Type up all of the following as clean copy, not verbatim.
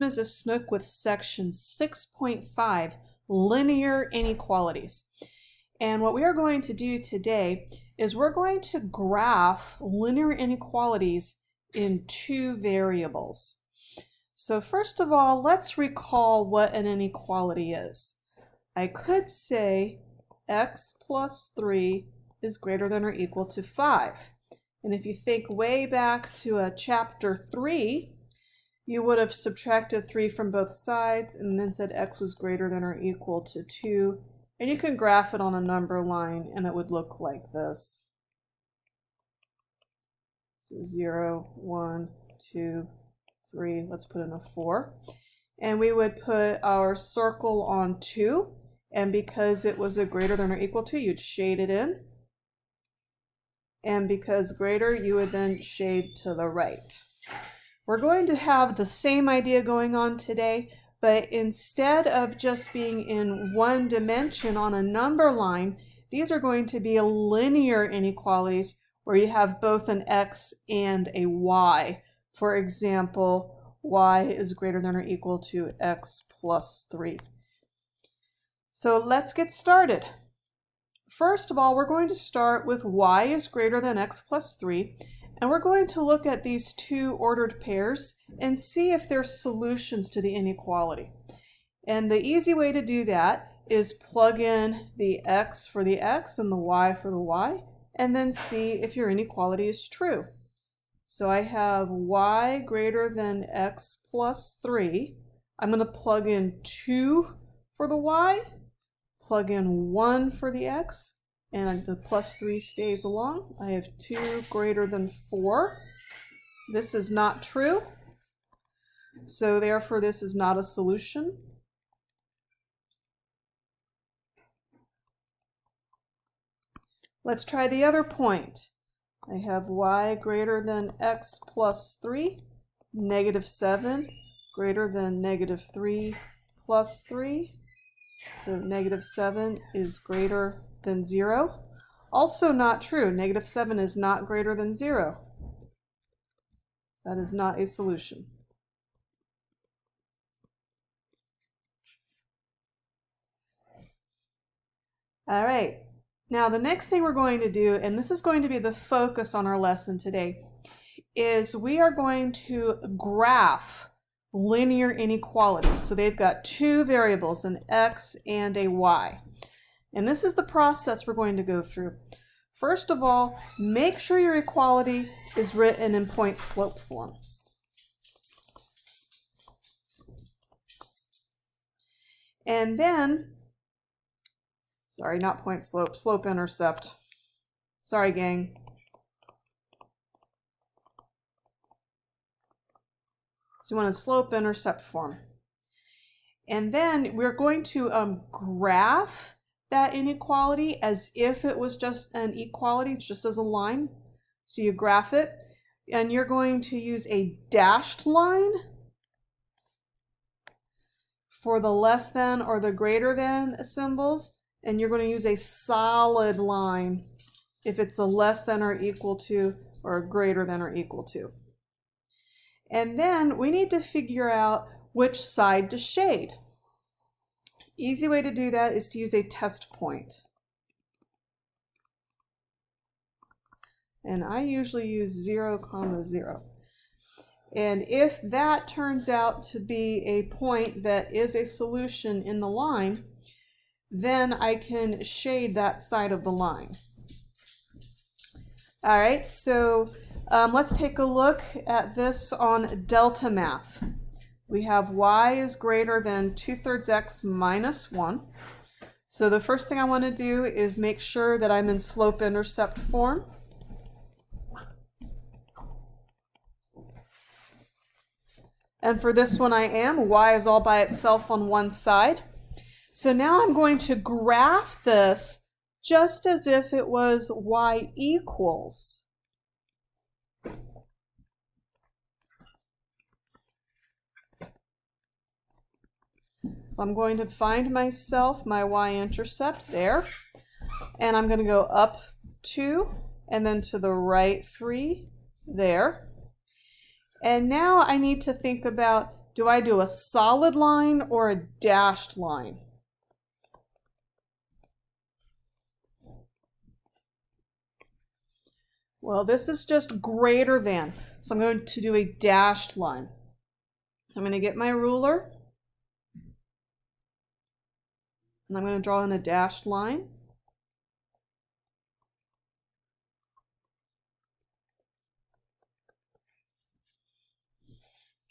Mrs. Snook with section 6.5, linear inequalities. And what we are going to do today is we're going to graph linear inequalities in two variables. So first of all, let's recall what an inequality is. I could say x plus 3 is greater than or equal to 5. And if you think way back to chapter 3, you would have subtracted 3 from both sides and then said x was greater than or equal to 2. And you can graph it on a number line and it would look like this. So 0, 1, 2, 3, let's put in a 4. And we would put our circle on 2. And because it was a greater than or equal to, you'd shade it in. And because greater, you would then shade to the right. We're going to have the same idea going on today, but instead of just being in one dimension on a number line, these are going to be linear inequalities where you have both an x and a y. For example, y is greater than or equal to x plus 3. So let's get started. First of all, we're going to start with y is greater than x plus 3. And we're going to look at these two ordered pairs and see if they're solutions to the inequality. And the easy way to do that is plug in the x for the x and the y for the y, and then see if your inequality is true. So I have y greater than x plus 3. I'm going to plug in 2 for the y, plug in 1 for the x, and the plus 3 stays along. I have 2 greater than 4. This is not true. So therefore this is not a solution. Let's try the other point. I have y greater than x plus 3, negative 7 greater than negative 3 plus 3. So negative 7 is greater than 0. Also not true. Negative 7 is not greater than 0. That is not a solution. All right. Now the next thing we're going to do, and this is going to be the focus on our lesson today, is we are going to graph linear inequalities. So they've got two variables, an x and a y. And this is the process we're going to go through. First of all, make sure your equality is written in point-slope form. And then, sorry, not point-slope, slope-intercept. Sorry, gang. So you want a slope-intercept form. And then we're going to graph that inequality as if it was just an equality, just as a line. So you graph it, and you're going to use a dashed line for the less than or the greater than symbols, and you're going to use a solid line if it's a less than or equal to or a greater than or equal to. And then we need to figure out which side to shade. Easy way to do that is to use a test point. And I usually use 0, 0. And if that turns out to be a point that is a solution in the line, then I can shade that side of the line. All right, so let's take a look at this on delta math. We have y is greater than 2/3 x minus 1. So the first thing I want to do is make sure that I'm in slope-intercept form. And for this one I am. Y is all by itself on one side. So now I'm going to graph this just as if it was y equals. So I'm going to find myself my y-intercept there, and I'm going to go up 2 and then to the right 3 there. And now I need to think about Do I do a solid line or a dashed line? Well, this is just greater than, so I'm going to do a dashed line. So I'm going to get my ruler, and I'm going to draw in a dashed line.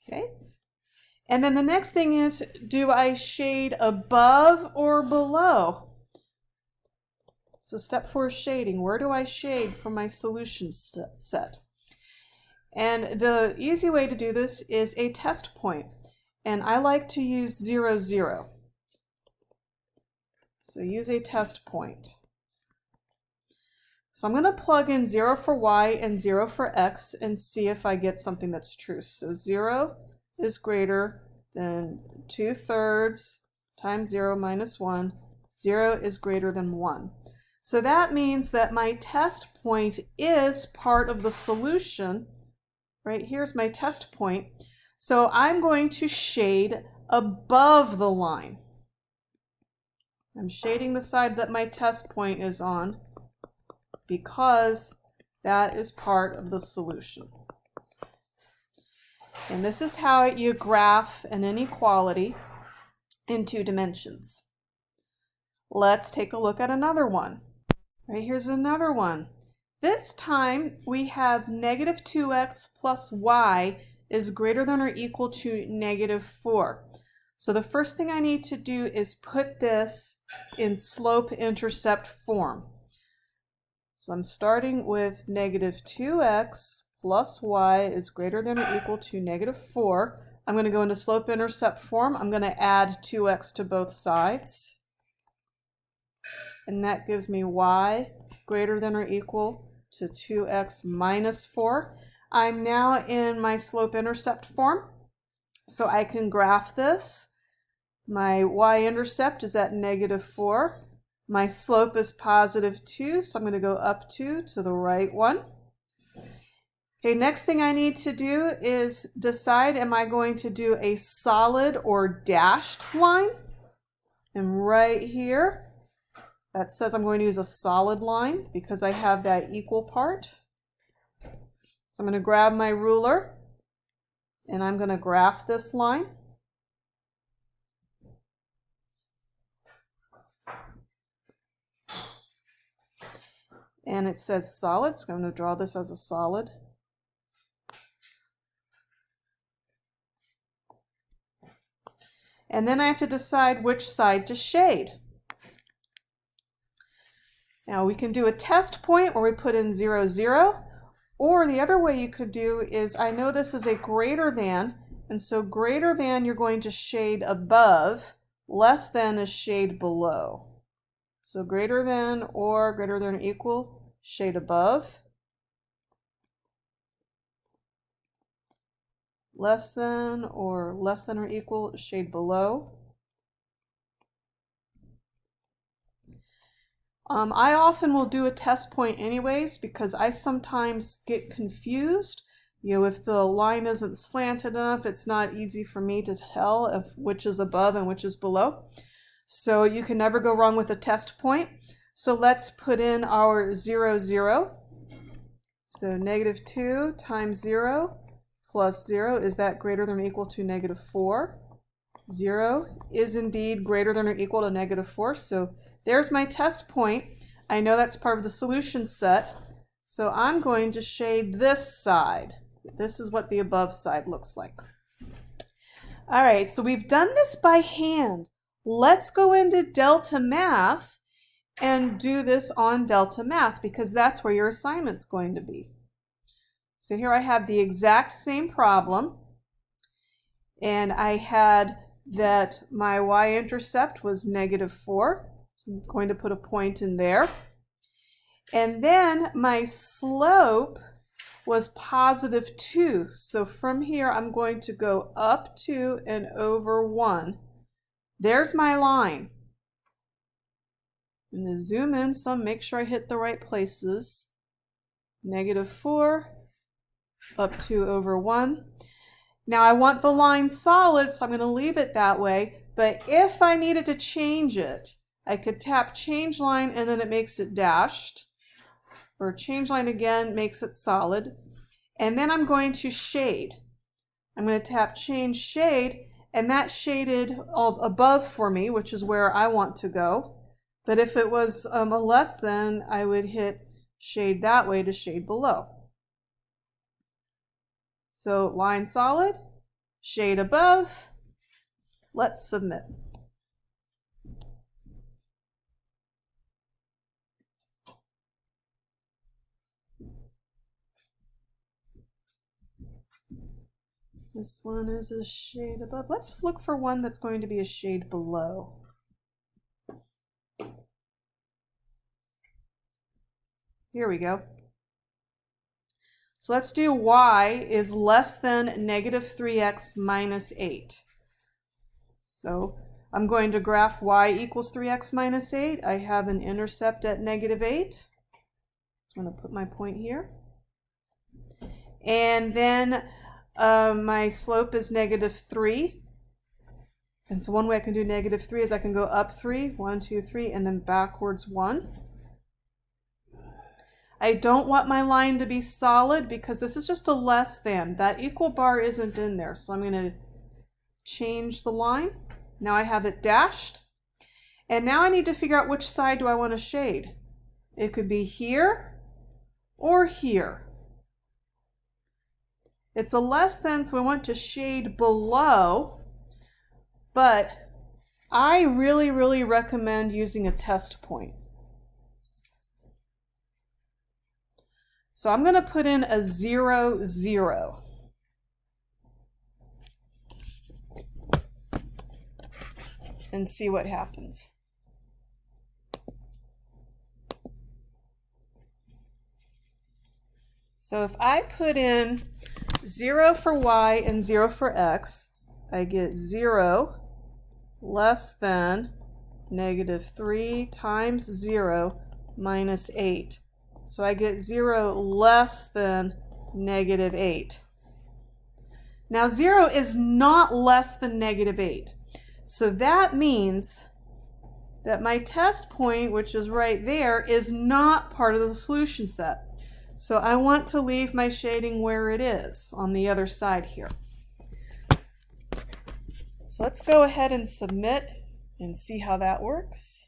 Okay. And then the next thing is, do I shade above or below? So step 4 is shading. Where do I shade from my solution set? And the easy way to do this is a test point. And I like to use 0, 0. So use a test point. So I'm going to plug in 0 for y and 0 for x and see if I get something that's true. So 0 is greater than 2/3 times 0 minus 1. 0 is greater than 1. So that means that my test point is part of the solution. Right, here's my test point. So I'm going to shade above the line. I'm shading the side that my test point is on because that is part of the solution. And this is how you graph an inequality in 2 dimensions. Let's take a look at another one. Right, here's another one. This time we have negative 2x plus y is greater than or equal to negative 4. So the first thing I need to do is put this in slope-intercept form. So I'm starting with negative 2x plus y is greater than or equal to negative 4. I'm going to go into slope-intercept form. I'm going to add 2x to both sides. And that gives me y greater than or equal to 2x minus 4. I'm now in my slope-intercept form, so I can graph this. My y-intercept is at negative 4. My slope is positive 2, so I'm going to go up 2 to the right one. Okay, next thing I need to do is decide, am I going to do a solid or dashed line? And right here, that says I'm going to use a solid line because I have that equal part. So I'm going to grab my ruler and I'm going to graph this line. And it says solid, so I'm going to draw this as a solid. And then I have to decide which side to shade. Now we can do a test point where we put in 0, 0. Or the other way you could do is, I know this is a greater than, and so greater than you're going to shade above, less than is shade below. So greater than or greater than or equal, shade above. Less than or equal, shade below. I often will do a test point anyways because I sometimes get confused. You know, if the line isn't slanted enough, it's not easy for me to tell which is above and which is below. So you can never go wrong with a test point. So let's put in our 0, 0. So negative 2 times 0 plus 0, is that greater than or equal to negative 4? 0 is indeed greater than or equal to negative 4. So there's my test point. I know that's part of the solution set. So I'm going to shade this side. This is what the above side looks like. All right, so we've done this by hand. Let's go into Delta Math and do this on Delta Math because that's where your assignment's going to be. So here I have the exact same problem. And I had that my y-intercept was negative 4. So I'm going to put a point in there. And then my slope was positive 2. So from here, I'm going to go up 2 and over 1. There's my line. I'm going to zoom in some, make sure I hit the right places. Negative 4, up 2 over 1. Now I want the line solid, so I'm going to leave it that way. But if I needed to change it, I could tap change line and then it makes it dashed. Or change line again makes it solid. And then I'm going to shade. I'm going to tap change shade, and that shaded all above for me, which is where I want to go. But if it was a less than, I would hit shade that way to shade below. So line solid, shade above, let's submit. This one is a shade above. Let's look for one that's going to be a shade below. Here we go. So let's do y is less than negative 3x minus 8. So I'm going to graph y equals 3x minus 8. I have an intercept at negative 8. I'm going to put my point here. And then my slope is negative 3. And so one way I can do negative 3 is I can go up 3, 1, 2, 3, and then backwards 1. I don't want my line to be solid because this is just a less than. That equal bar isn't in there. So I'm going to change the line. Now I have it dashed. And now I need to figure out which side do I want to shade. It could be here or here. It's a less than, so we want to shade below. But I really, really recommend using a test point. So I'm going to put in a 0, 0. And see what happens. So if I put in 0 for y and 0 for x, I get 0 less than negative 3 times 0 minus 8. So I get 0 less than negative 8. Now 0 is not less than negative 8. So that means that my test point, which is right there, is not part of the solution set. So I want to leave my shading where it is on the other side here. So let's go ahead and submit and see how that works.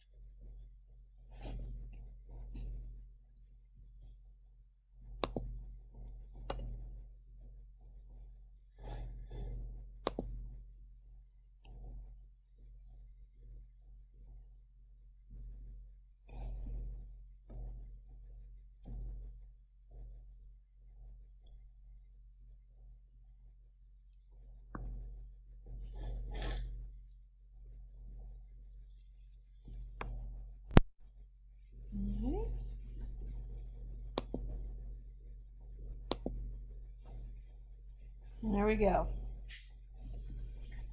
There we go.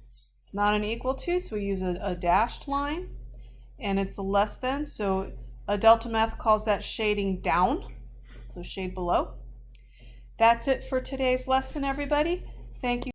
It's not an equal to, so we use a dashed line, and it's a less than, so a Delta Math calls that shading down, so shade below. That's it for today's lesson, everybody. Thank you.